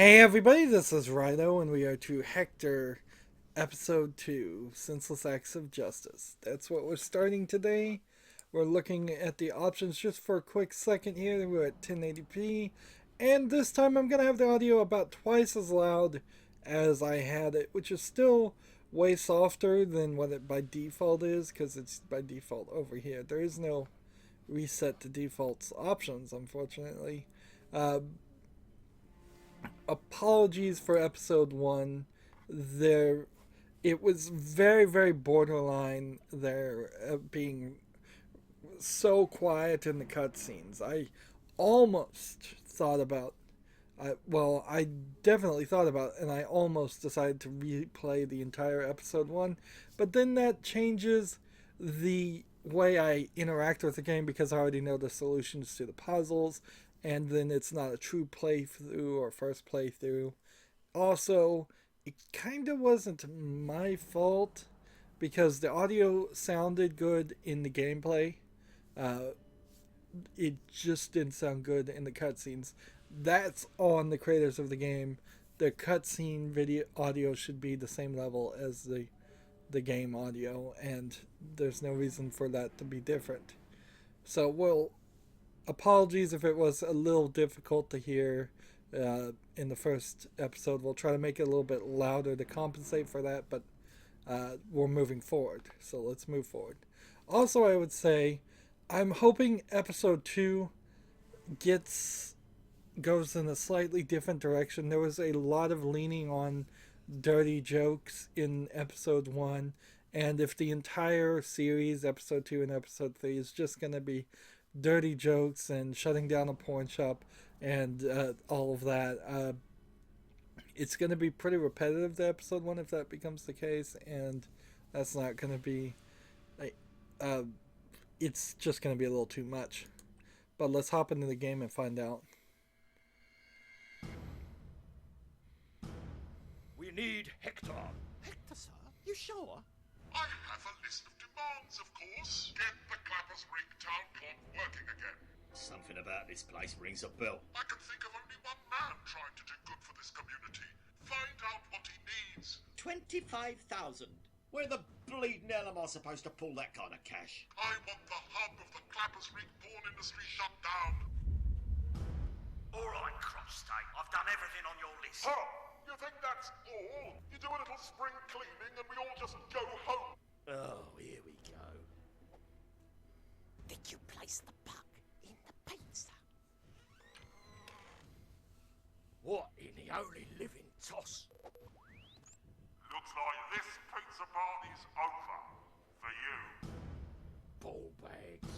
Hey everybody, this is Rydo, and we are to Hector, Episode 2, Senseless Acts of Justice. That's what we're starting today. We're looking at the options just for a quick second here. We're at 1080p, and this time I'm going to have the audio about twice as loud as I had it, which is still way softer than what it by default is, because it's by default over here. There is no reset to defaults options, unfortunately. Uh, Apologies for episode 1. There it was very borderline there, being so quiet in the cutscenes. I almost thought about I definitely thought about and I almost decided to replay the entire episode 1, but then that changes the way I interact with the game because I already know the solutions to the puzzles, and then it's not a true playthrough or first playthrough. Also, it kind of wasn't my fault because the audio sounded good in the gameplay. Uh, it just didn't sound good in the cutscenes. That's on the creators of the game. The cutscene video audio should be the same level as the game audio, and there's no reason for that to be different. So, well, apologies if it was a little difficult to hear in the first episode. We'll try to make it a little bit louder to compensate for that, but we're moving forward. So let's move forward. Also, I would say I'm hoping episode 2 gets goes in a slightly different direction. There was a lot of leaning on dirty jokes in episode 1, and if the entire series, episode 2 and episode 3, is just going to be dirty jokes and shutting down a porn shop and all of that, it's going to be pretty repetitive to episode 1 if that becomes the case, and that's not going to be uh, it's just going to be a little too much. But let's hop into the game and find out. We need Hector. Hector, sir? You sure? I have a list of demands, of course. Get the Clappers Wreake town clock working again. Something about this place rings a bell. I can think of only one man trying to do good for this community. Find out what he needs. 25,000. Where the bleeding hell am I supposed to pull that kind of cash? I want the hub of the Clappers Wreake porn industry shut down. All right, Cross State. I've done everything on your list. Oh, you think that's all? You do a little spring cleaning and we all just go home. Oh, here we go. Did you place the bug in the pizza? What in the holy living toss? Looks like this pizza party's over. For you. Ball bags.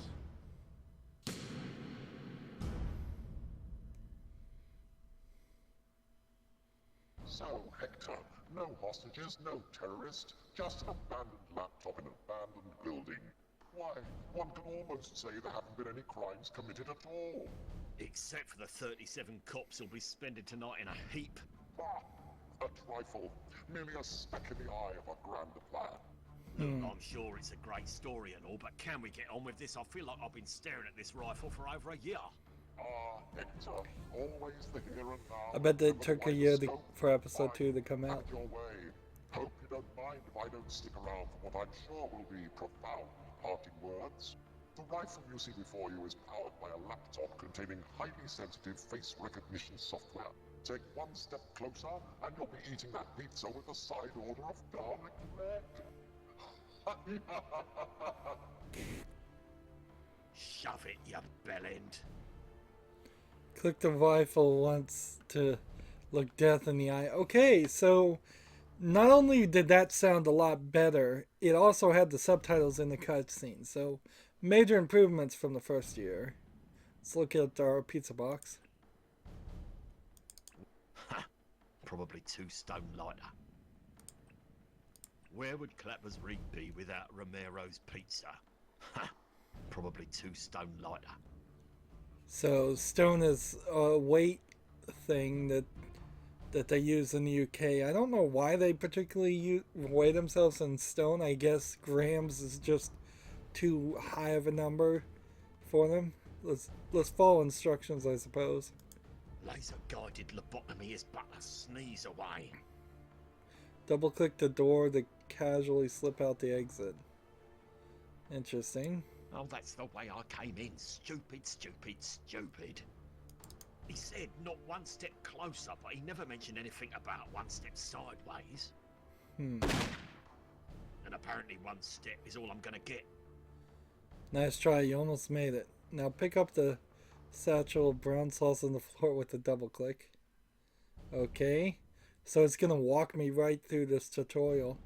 So, Hector, no hostages, no terrorist, just an abandoned laptop in an abandoned building. Why, one can almost say there haven't been any crimes committed at all. Except for the 37 cops who'll be spending tonight in a heap. Ah, a trifle. Merely a speck in the eye of a grander plan. Look, I'm sure it's a great story and all, but can we get on with this? I feel like I've been staring at this rifle for over a year. Ah, Hector, always the here and now. I bet it and the took a wider year scope. for episode 2 to Fine, come out. have your way. Hope you don't mind if I don't stick around for what I'm sure will be profound parting words. The rifle you see before you is powered by a laptop containing highly sensitive face recognition software. Take one step closer, and you'll be eating that pizza with a side order of garlic bread. Shove it, you bellend. Click the rifle once to look death in the eye. Okay, so not only did that sound a lot better, it also had the subtitles in the cutscene. So major improvements from the first year. Let's look at our pizza box. Probably 2 stone lighter. Where would Clappers Wreake be without Romero's pizza? Probably 2 stone lighter. So stone is a weight thing that they use in the UK. I don't know why they particularly weigh themselves in stone. I guess grams is just too high of a number for them. Let's follow instructions, I suppose. Laser-guided lobotomy is but a sneeze away. Double click the door to casually slip out the exit. Interesting. Oh, that's the way I came in. Stupid, stupid, stupid. He said not one step closer, but he never mentioned anything about one step sideways. And apparently one step is all I'm gonna get. Nice try, you almost made it. Now pick up the satchel of brown sauce on the floor with a double click. Okay. So it's gonna walk me right through this tutorial.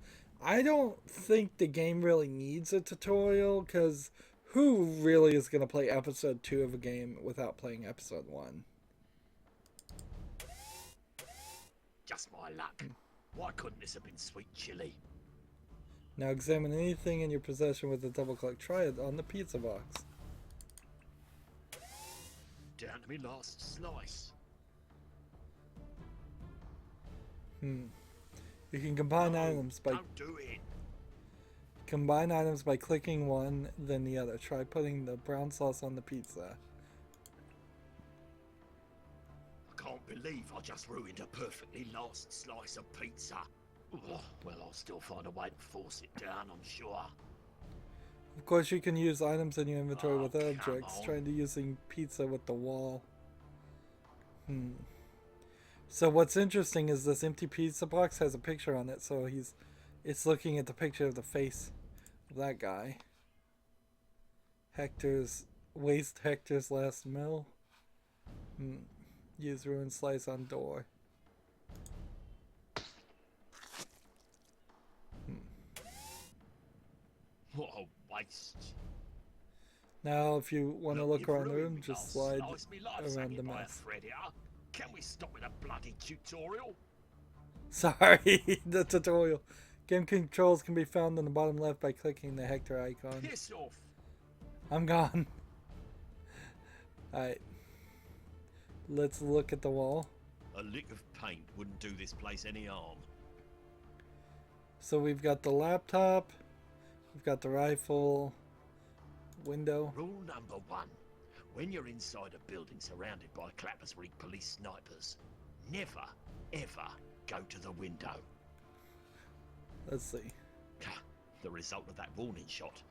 I don't think the game really needs a tutorial, because who really is gonna play episode 2 of a game without playing episode 1? Just my luck. Why couldn't this have been sweet chili? Now examine anything in your possession with a double click. Try it on the pizza box. Down to me last slice. You can combine items by Don't do it. combine items by clicking one, then the other. Try putting the brown sauce on the pizza. I can't believe I just ruined a perfectly last slice of pizza. Ugh, well, I'll still find a way to force it down, I'm sure. Of course, you can use items in your inventory with come objects. on. Trying to using pizza with the wall. So what's interesting is this empty pizza box has a picture on it, so it's looking at the picture of the face of that guy. Hector's last meal. Use ruined slice on door. What a waste. Now, if you want to look you've around the ruined room, me just last slide slice. Me life's around hanging the by a mess. thread here. Can we stop with a bloody tutorial? Sorry, the tutorial. Game controls can be found on the bottom left by clicking the Hector icon. Piss off. I'm gone. Alright. Let's look at the wall. A lick of paint wouldn't do this place any harm. So we've got the laptop. We've got the rifle. Window. Rule number 1. When you're inside a building surrounded by Clappers Wreake police snipers, never, ever go to the window. Let's see. The result of that warning shot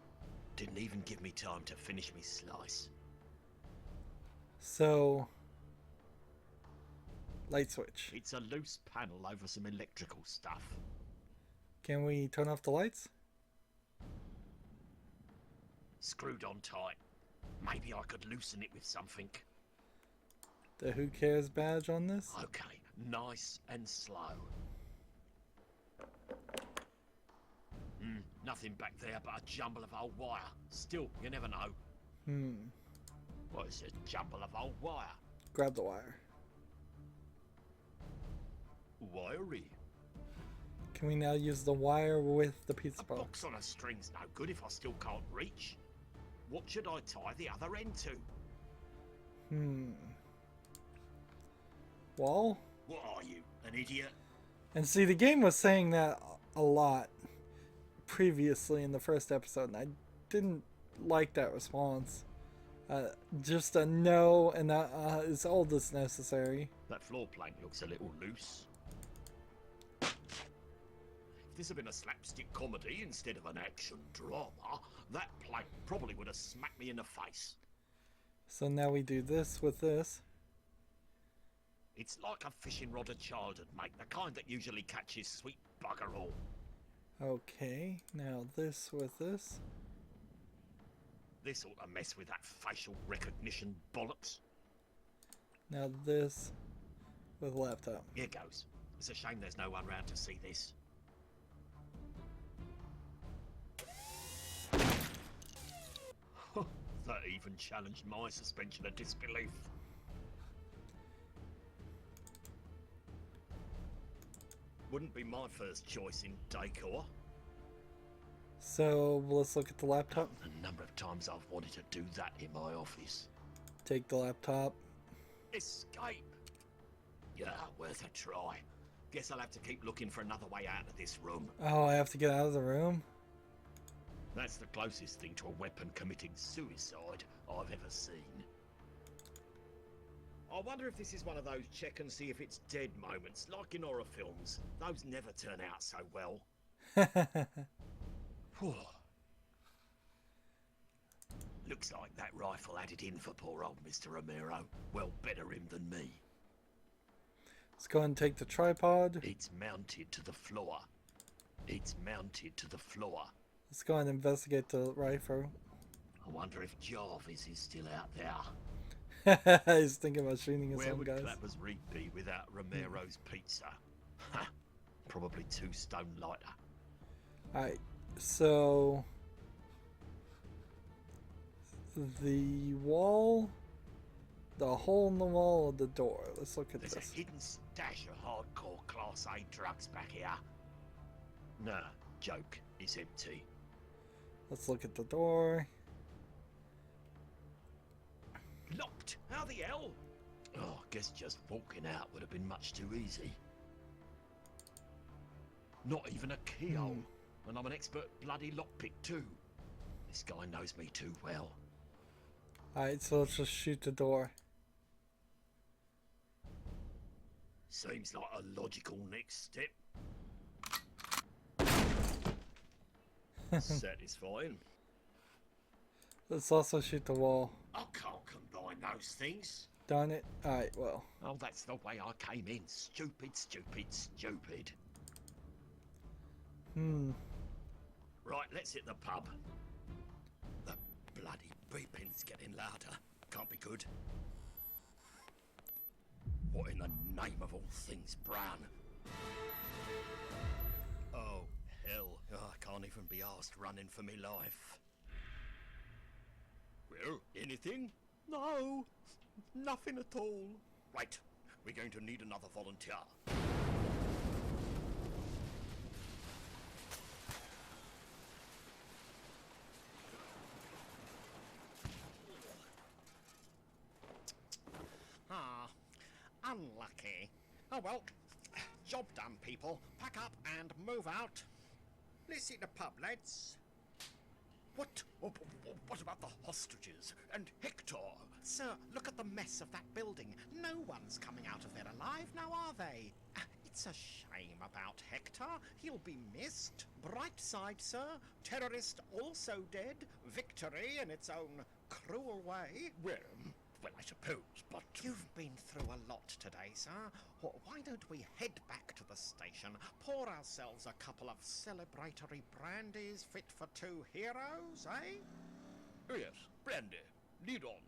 didn't even give me time to finish me slice. So, light switch. It's a loose panel over some electrical stuff. Can we turn off the lights? Screwed on tight. Maybe I could loosen it with something. The Who Cares badge on this? Okay, nice and slow. Nothing back there but a jumble of old wire. Still, you never know. What is a jumble of old wire? Grab the wire. Wiry. Can we now use the wire with the pizza A box? box on a string's no good if I still can't reach. What should I tie the other end to? Wall? What are you, an idiot? And see, the game was saying that a lot previously in the first episode, and I didn't like that response. Just a no, and that is all that's necessary. That floor plank looks a little loose. If this had been a slapstick comedy instead of an action drama, that plank probably would have smacked me in the face. So now we do this with this. It's like a fishing rod a child would make, the kind that usually catches sweet bugger all. Okay, now this with this. This ought to mess with that facial recognition bollocks. Now this with laptop. Here goes. It's a shame there's no one round to see this. That even challenged my suspension of disbelief. Wouldn't be my first choice in decor. So let's look at the laptop. The number of times I've wanted to do that in my office. Take the laptop. Escape! Yeah, worth a try. Guess I'll have to keep looking for another way out of this room. Oh, I have to get out of the room? That's the closest thing to a weapon committing suicide I've ever seen. I wonder if this is one of those check and see if it's dead moments, like in horror films. Those never turn out so well. Looks like that rifle had it in for poor old Mr. Romero. Well, better him than me. Let's go and take the tripod. It's mounted to the floor. It's mounted to the floor. Let's go and investigate the rifle. I wonder if Jarvis is still out there. He's thinking about shooting his Where own would guys. Clappers Wreake be without Romero's pizza? Ha! Probably 2 stone lighter. Alright, so the wall, the hole in the wall of the door. Let's look at There's this. a hidden stash of hardcore Class A drugs back here. Nah, joke. It's empty. Let's look at the door. Locked. How the hell? Oh, I guess just walking out would have been much too easy. Not even a keyhole. And I'm an expert bloody lockpick too. This guy knows me too well. Alright, so let's just shoot the door. Seems like a logical next step. Satisfying. Let's also shoot the wall. I can't combine those things. Darn it. Alright, well. Oh, that's the way I came in. Stupid, stupid, stupid. Right, let's hit the pub. The bloody beeping's getting louder. Can't be good. What in the name of all things brown? Oh, hell. Oh, I can't even be asked running for me life. Well, anything? No, nothing at all. Right, we're going to need another volunteer. Unlucky. Oh well, job done, people. Pack up and move out. Let's hit the pub, lads. What about the hostages and Hector? Sir, look at the mess of that building. No one's coming out of there alive now, are they? It's a shame about Hector. He'll be missed. Bright side, sir. Terrorist also dead. Victory in its own cruel way. Well, I suppose, but... You've been through a lot today, sir. Why don't we head back to the station, pour ourselves a couple of celebratory brandies fit for 2 heroes, eh? Oh yes, brandy. Lead on.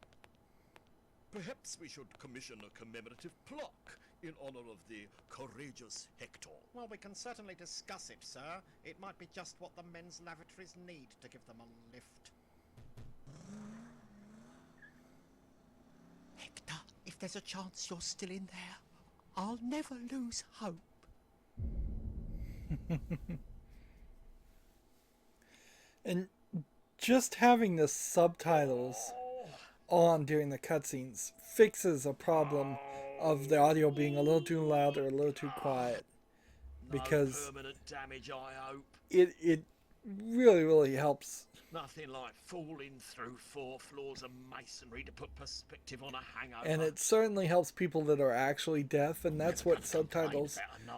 Perhaps we should commission a commemorative plaque in honor of the courageous Hector. Well, we can certainly discuss it, sir. It might be just what the men's lavatories need to give them a lift. Hector, if there's a chance you're still in there, I'll never lose hope. And just having the subtitles on during the cutscenes fixes a problem of the audio being a little too loud or a little too quiet. Because no permanent damage, I hope. it really helps. Nothing like falling through 4 floors of masonry to put perspective on a hangover. And it certainly helps people that are actually deaf, and that's what subtitles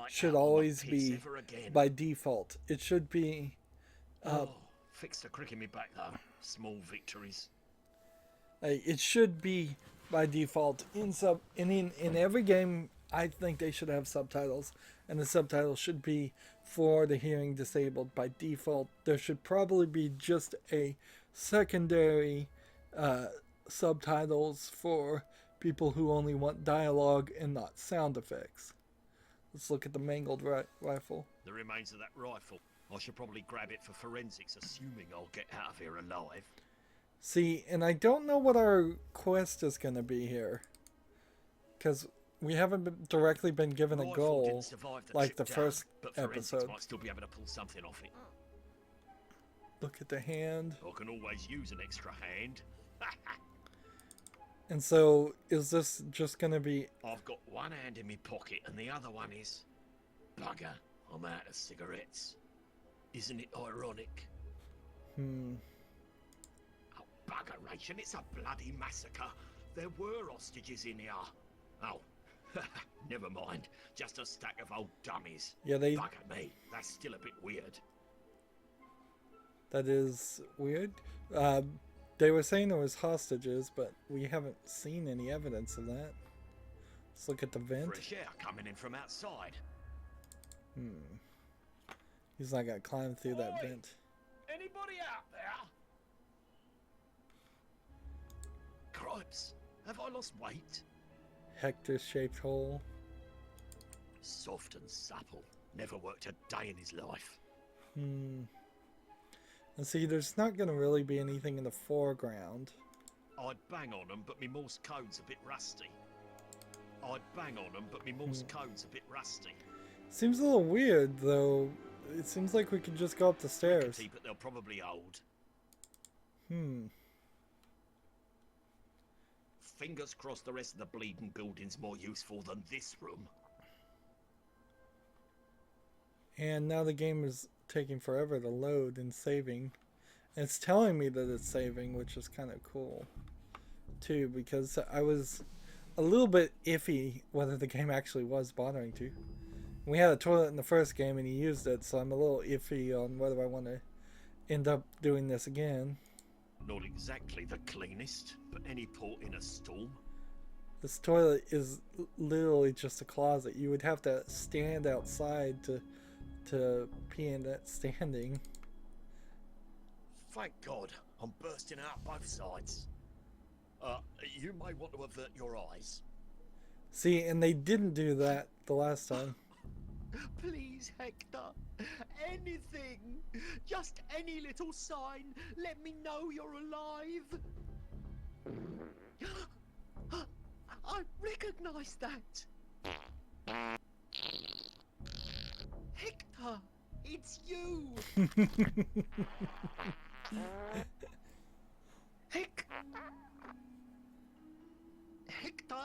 should always be by default. It should be... fixed a crick in me back though. Small victories. It should be by default. In every game, I think they should have subtitles, and the subtitles should be for the hearing disabled by default. There should probably be just a secondary subtitles for people who only want dialogue and not sound effects. Let's look at the mangled rifle. The remains of that rifle. I should probably grab it for forensics, assuming I'll get out of here alive. See, and I don't know what our quest is going to be here, because we haven't directly been given a Rifle goal didn't survive the like trip the down, first but forensics episode. might still be able to pull something off it. Look at the hand. I can always use an extra hand. And so, is this just going to be... I've got one hand in my pocket and the other one is... Bugger, I'm out of cigarettes. Isn't it ironic? Oh, buggeration, it's a bloody massacre. There were hostages in here. Oh, never mind. Just a stack of old dummies. Yeah, Bugger me. That's still a bit weird. that is weird. They were saying there was hostages, but we haven't seen any evidence of that. Let's look at the vent. Fresh air coming in from outside. He's not gonna climb through that vent. Anybody out there? Cripes, have I lost weight? Hector-shaped hole. Soft and supple. Never worked a day in his life. And see, there's not gonna really be anything in the foreground. I'd bang on them, but me Morse code's a bit rusty. I'd bang on them, but me Morse code's a bit rusty. Seems a little weird, though. It seems like we could just go up the stairs. Rickety, but they'll probably hold. Fingers crossed the rest of the bleeding building's more useful than this room. And now the game is taking forever to load and saving. And it's telling me that it's saving, which is kind of cool, too, because I was a little bit iffy whether the game actually was bothering to. We had a toilet in the first game and he used it, so I'm a little iffy on whether I want to end up doing this again. Not exactly the cleanest, but any port in a storm. This toilet is literally just a closet. You would have to stand outside to pee in it standing. Thank God, I'm bursting out both sides. You may want to avert your eyes. See, and they didn't do that the last time. Please, Hector. Anything. Just any little sign. Let me know you're alive. I recognize that. Hector, it's you. Hector,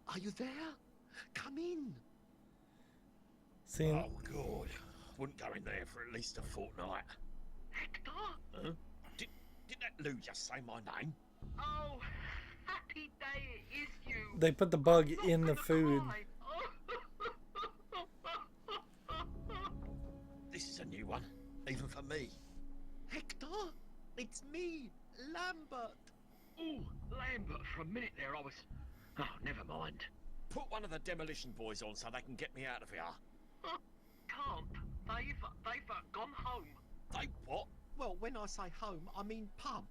are you there? Come in. See, Oh, God. Wouldn't go in there for at least a fortnight. Hector? Huh? Did that Lou just say my name? Oh, happy day it is you. they put the bug Not in the gonna food. cry. This is a new one, even for me. Hector, it's me, Lambert. Ooh, Lambert, for a minute there I was... Oh, never mind. Put one of the demolition boys on so they can get me out of here. Can't. They've gone home. They what? Well, when I say home, I mean pub.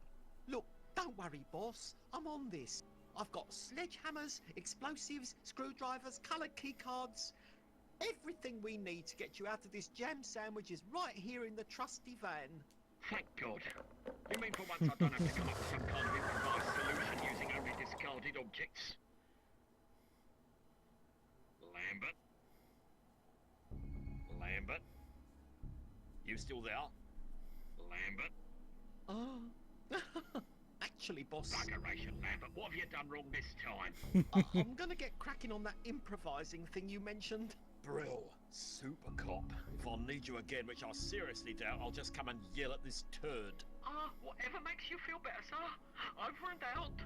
Look, don't worry, boss. I'm on this. I've got sledgehammers, explosives, screwdrivers, coloured keycards. Everything we need to get you out of this jam sandwich is right here in the trusty van. Thank God. You mean for once I don't have to come up with some kind of improvised solution using only discarded objects? Lambert? You still there? Lambert? Oh. Actually, boss, Buggeration, Lambert. What have you done wrong this time? I'm gonna get cracking on that improvising thing you mentioned. Brill, super cop. If I need you again, which I seriously doubt, I'll just come and yell at this turd. Whatever makes you feel better, sir. Over and out.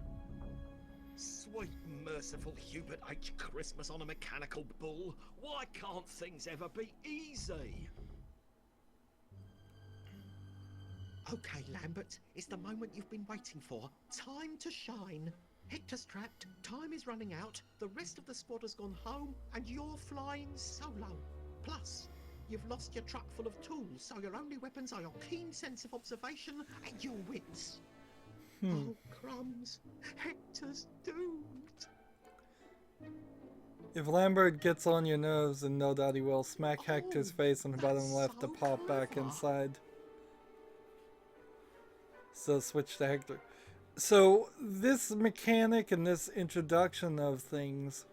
Sweet, merciful Hubert H. Christmas on a mechanical bull. Why can't things ever be easy? Okay, Lambert, it's the moment you've been waiting for. Time to shine. Hector's trapped, time is running out, the rest of the squad has gone home, and you're flying solo. Plus, you've lost your truck full of tools, so your only weapons are your keen sense of observation and your wits. Oh, crumbs. Hector's doomed. If Lambert gets on your nerves, and no doubt he will, smack Hector's face on the bottom that's left to so pop back clever. inside. So switch to Hector. So this mechanic and this introduction of things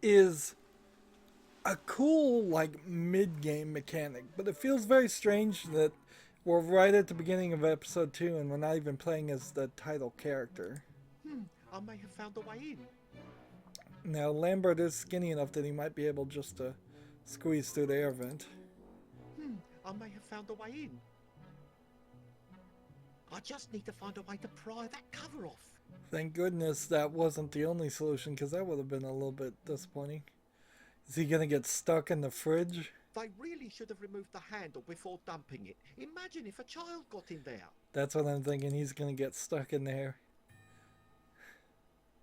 is a cool, like, mid-game mechanic, but it feels very strange that we're right at the beginning of episode 2 and we're not even playing as the title character. I may have found a way in. Now, Lambert is skinny enough that he might be able just to squeeze through the air vent. I may have found a way in. I just need to find a way to pry that cover off. Thank goodness that wasn't the only solution, because that would have been a little bit disappointing. Is he gonna get stuck in the fridge? They really should have removed the handle before dumping it. Imagine if a child got in there. That's what I'm thinking. He's gonna get stuck in there.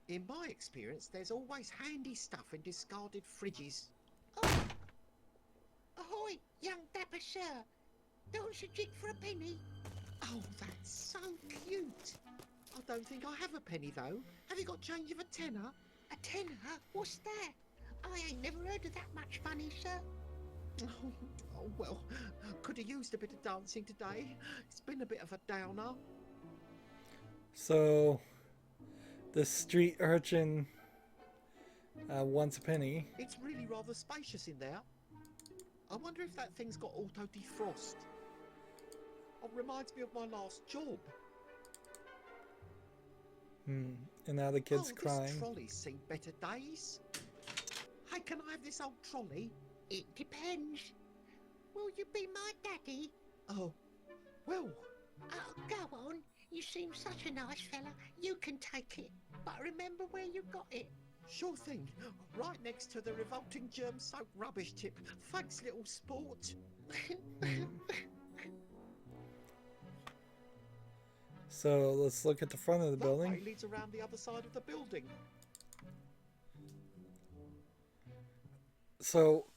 In my experience, there's always handy stuff in discarded fridges. Oh. Ahoy, young dapper sir. Don't you drink for a penny? Oh, that's so cute. I don't think I have a penny, though. Have you got change of a tenner? A tenner? What's that? I ain't never heard of that much money, sir. Oh, well, could have used a bit of dancing today. It's been a bit of a downer. So, the street urchin wants a penny. It's really rather spacious in there. I wonder if that thing's got auto defrost. It reminds me of my last job. And now the kid's crying. This trolley's seen better days. Hey, can I have this old trolley? It depends. Will you be my daddy? Oh, well. Oh, go on. You seem such a nice fella. You can take it. But remember where you got it. Sure thing. Right next to the revolting germ-soaked rubbish tip. Thanks, little sport. So let's look at the front of the That building. way leads around the other side of the building. So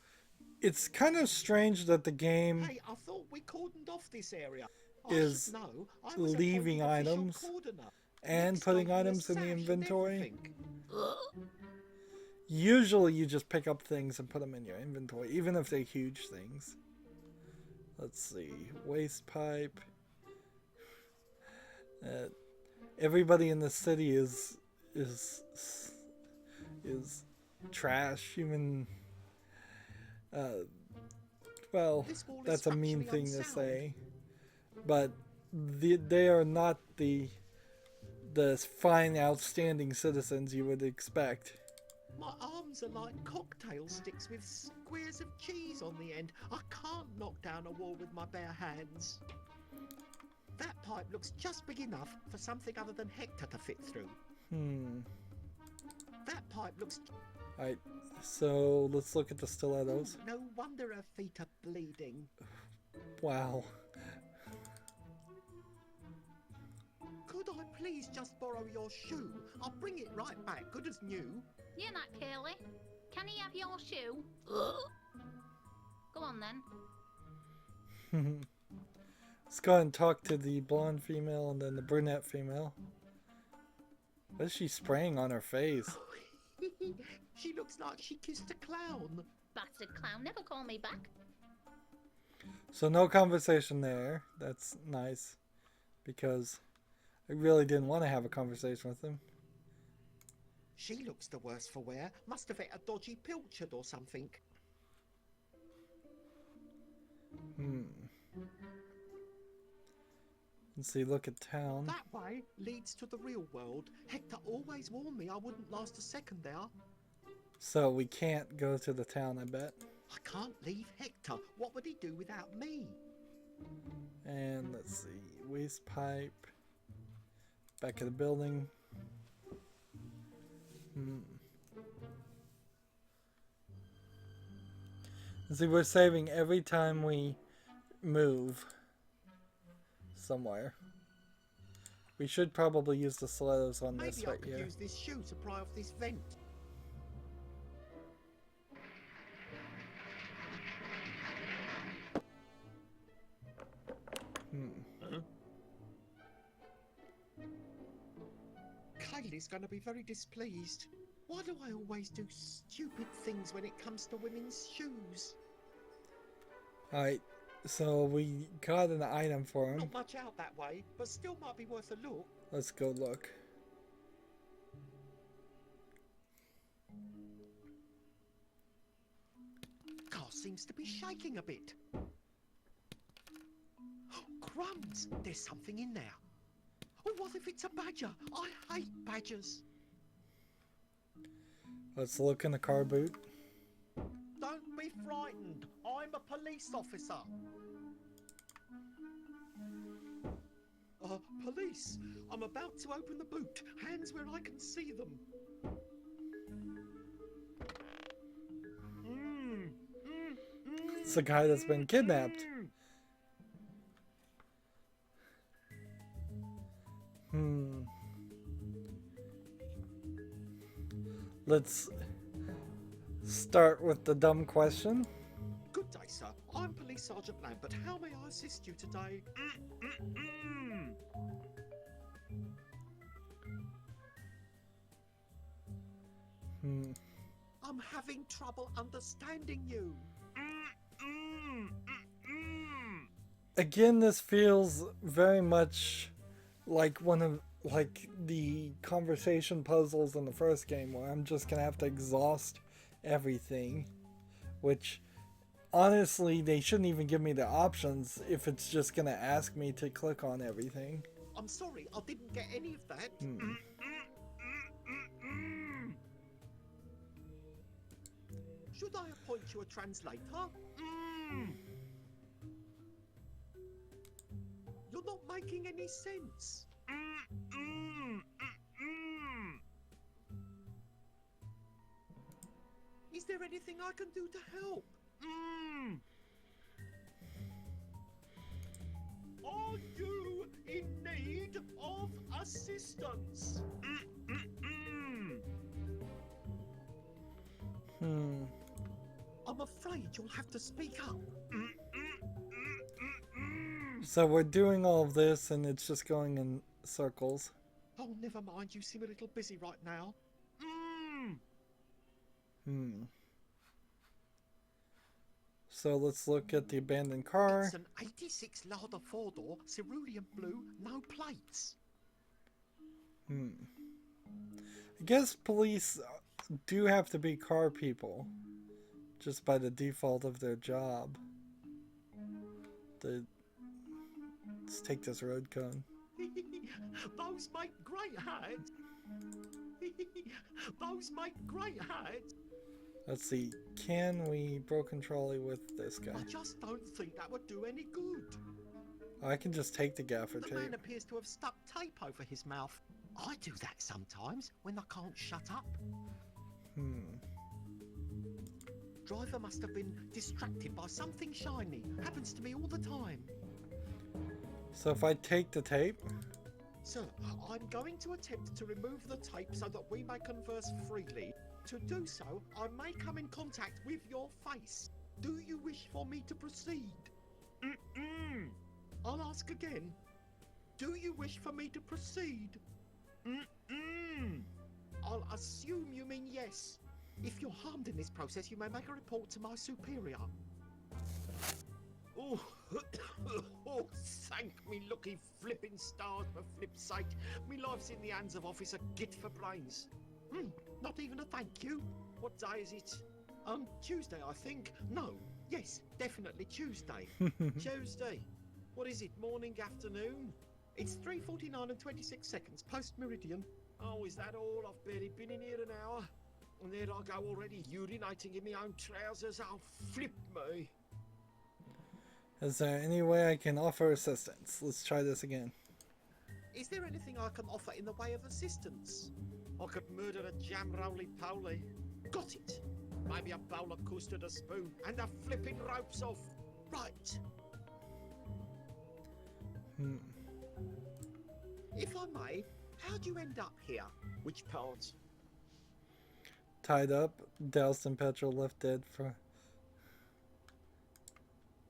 it's kind of strange that the game Hey, I thought we cordoned off this area. is I should know. I was leaving appointed official items cordoner. and Next putting time, items in the sash and inventory. everything. Usually you just pick up things and put them in your inventory, even if they're huge things. Let's see. Waste pipe. Everybody in the city is trash. Even well, This wall is that's a mean structurally thing to unsound. say, but they are not the fine, outstanding citizens you would expect. My arms are like cocktail sticks with squares of cheese on the end. I can't knock down a wall with my bare hands. That pipe looks just big enough for something other than Hector to fit through. That pipe looks... Alright, so let's look at the stilettos. No wonder her feet are bleeding. Wow. Could I please just borrow your shoe? I'll bring it right back, good as new. You're not Curly. Can he have your shoe? Go on then. Let's go ahead and talk to the blonde female and then the brunette female. What is she spraying on her face? She looks like she kissed a clown. Bastard clown, never call me back. So no conversation there. That's nice. Because I really didn't want to have a conversation with him. She looks the worse for wear. Must have hit a dodgy pilchard or something. Let's see, look at town. That way leads to the real world. Hector always warned me I wouldn't last a second there. So we can't go to the town, I bet. I can't leave Hector. What would he do without me? And let's see, waste pipe. Back of the building. See, we're saving every time we move somewhere. We should probably use the stilettos on this Maybe I right could here. use this shoe to pry off this vent. Kaylee's going to be very displeased. Why do I always do stupid things when it comes to women's shoes? Alright, so we got an item for him. Not much out that way, but still might be worth a look. Let's go look. Car seems to be shaking a bit. Crumbs! There's something in there. Oh, what if it's a badger? I hate badgers. Let's look in the car boot. Don't be frightened. I'm a police officer. Police. I'm about to open the boot. Hands where I can see them. It's the guy that's been kidnapped. Let's start with the dumb question. Good day, sir. I'm Police Sergeant Lambert. How may I assist you today? I'm having trouble understanding you. Again, this feels very much like one of the conversation puzzles in the first game, where I'm just gonna have to exhaust everything, which honestly they shouldn't even give me the options if it's just gonna ask me to click on everything. I'm sorry, I didn't get any of that. Should I appoint you a translator? You're not making any sense. Is there anything I can do to help? Are you in need of assistance? I'm afraid you'll have to speak up. So we're doing all of this and it's just going in circles. Oh, never mind. You seem a little busy right now. So let's look at the abandoned car. It's an 86 Lada 4-door, cerulean blue, no plates. I guess police do have to be car people, just by the default of their job. Let's take this road cone. Those make great hats. Those make great hats. Let's see, can we broken trolley with this guy? I just don't think that would do any good. I can just take the gaffer The tape. man appears to have stuck tape over his mouth. I do that sometimes when I can't shut up. Driver must have been distracted by something shiny. Happens to me all the time. So if I take the tape? Sir, I'm going to attempt to remove the tape so that we may converse freely. To do so, I may come in contact with your face. Do you wish for me to proceed? I'll ask again. Do you wish for me to proceed? I'll assume you mean yes. If you're harmed in this process, you may make a report to my superior. Oh, oh, thank me lucky flipping stars for flip's sake. Me life's in the hands of Officer Git for brains. Not even a thank you. What day is it? Tuesday, I think. No, yes, definitely Tuesday. Tuesday. What is it, morning, afternoon? It's 3:49 and 26 seconds, post-meridian. Oh, is that all? I've barely been in here an hour. And there I go already, urinating in my own trousers. Oh, flip me. Is there any way I can offer assistance? Let's try this again. Is there anything I can offer in the way of assistance? I could murder a jam roly-poly. Got it. Maybe a bowl of custard, a spoon, and a flipping ropes off. Right. If I may, how'd you end up here? Which part? Tied up, doused in petrol, left dead for...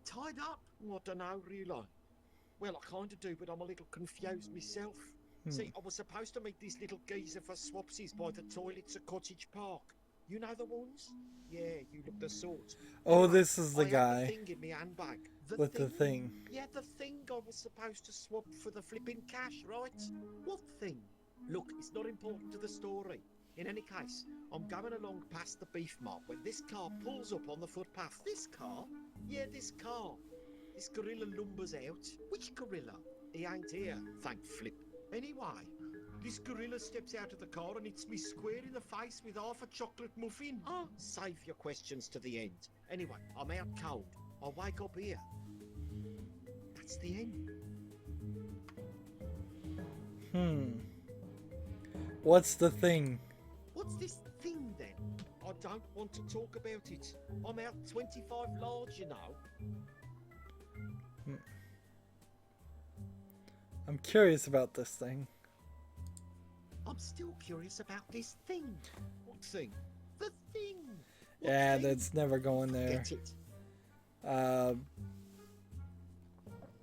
Tied up? I don't know, really. Well, I kind of do, but I'm a little confused myself. See, I was supposed to meet this little geezer for swapsies by the toilets at Cottage Park. You know the ones? Yeah, you look the sort. Oh, this is the I had guy. the thing in my handbag. With the thing. Yeah, the thing I was supposed to swap for the flipping cash, right? What thing? Look, it's not important to the story. In any case, I'm going along past the beef mart when this car pulls up on the footpath. This car? Yeah, this car. This gorilla lumbers out. Which gorilla? He ain't here, thank flip. Anyway, this gorilla steps out of the car and hits me square in the face with half a chocolate muffin. Oh, save your questions to the end. Anyway, I'm out cold. I wake up here. That's the end. What's the thing? What's this thing then? I don't want to talk about it. I'm out 25 large, you know. I'm curious about this thing. I'm still curious about this thing. What thing? The thing. What Yeah, thing? that's never going there. Get it.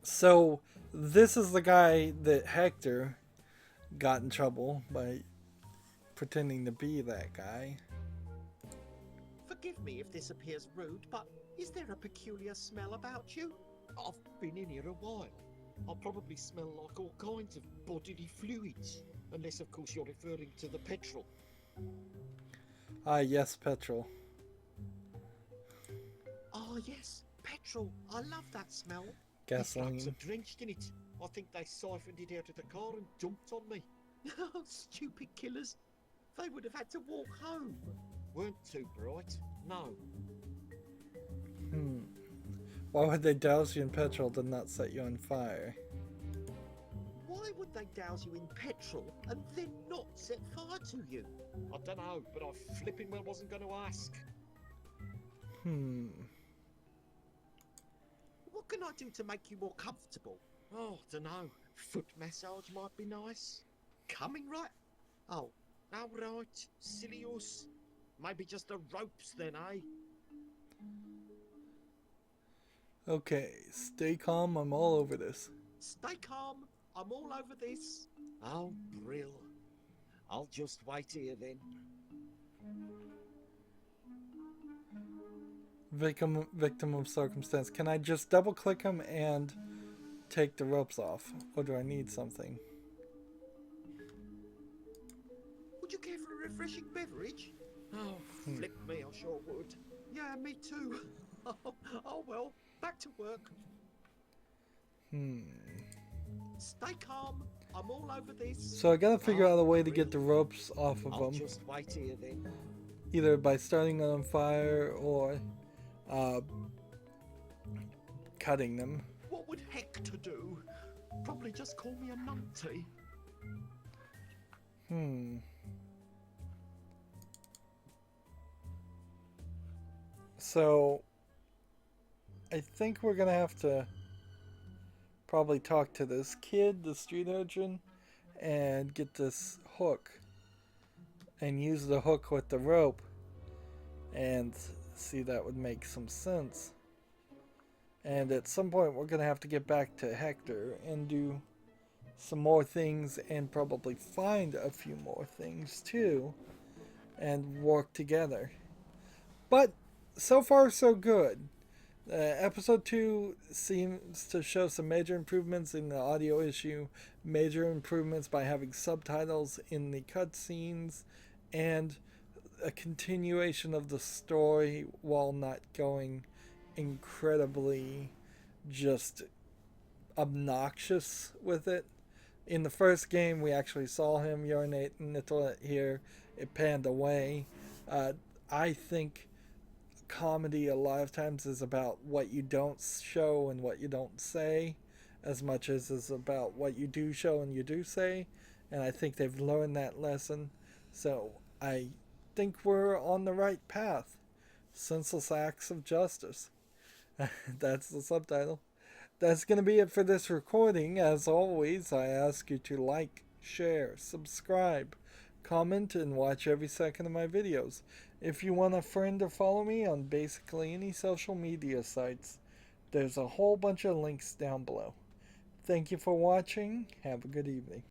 So this is the guy that Hector got in trouble by pretending to be that guy. Forgive me if this appears rude, but is there a peculiar smell about you? I've been in here a while. I probably smell like all kinds of bodily fluids. Unless, of course, you're referring to the petrol. Ah, yes, petrol. Ah, yes, petrol. I love that smell. Gasoline. These blokes are drenched in it. I think they siphoned it out of the car and dumped on me. Stupid killers. They would have had to walk home. Weren't too bright. No. Why would they douse you in petrol to not set you on fire? Why would they douse you in petrol and then not set fire to you? I don't know, but I flipping well wasn't going to ask. What can I do to make you more comfortable? Oh, don't know. Foot massage might be nice. Coming right? Oh, all right. Silly us. Maybe just the ropes then, eh? Okay, stay calm. I'm all over this. Stay calm. I'm all over this. Oh, Brill. I'll just wait here then. Victim of circumstance. Can I just double click him and take the ropes off? Or do I need something? Would you care for a refreshing beverage? Oh, flip me, I sure would. Yeah, me too. Oh well, back to work. Stay calm. I'm all over this. So I gotta figure out a way to get the ropes off of I'll them. just wait here then. Either by starting them on fire or cutting them. What would Hector do? Probably just call me a numpty. So I think we're gonna have to probably talk to this kid, the street urchin, and get this hook and use the hook with the rope and see that would make some sense. And at some point we're gonna have to get back to Hector and do some more things and probably find a few more things too and work together. But so far so good. Episode 2 seems to show some major improvements in the audio issue, major improvements by having subtitles in the cutscenes, and a continuation of the story while not going incredibly just obnoxious with it. In the first game, we actually saw him urinate in the toilet. Here, it panned away. I think comedy a lot of times is about what you don't show and what you don't say, as much as is about what you do show and you do say. And I think they've learned that lesson. So I think we're on the right path. Senseless acts of justice. That's the subtitle. That's going to be it for this recording. As always, I ask you to like, share, subscribe, comment, and watch every second of my videos. If you want a friend to follow me on basically any social media sites, there's a whole bunch of links down below. Thank you for watching. Have a good evening.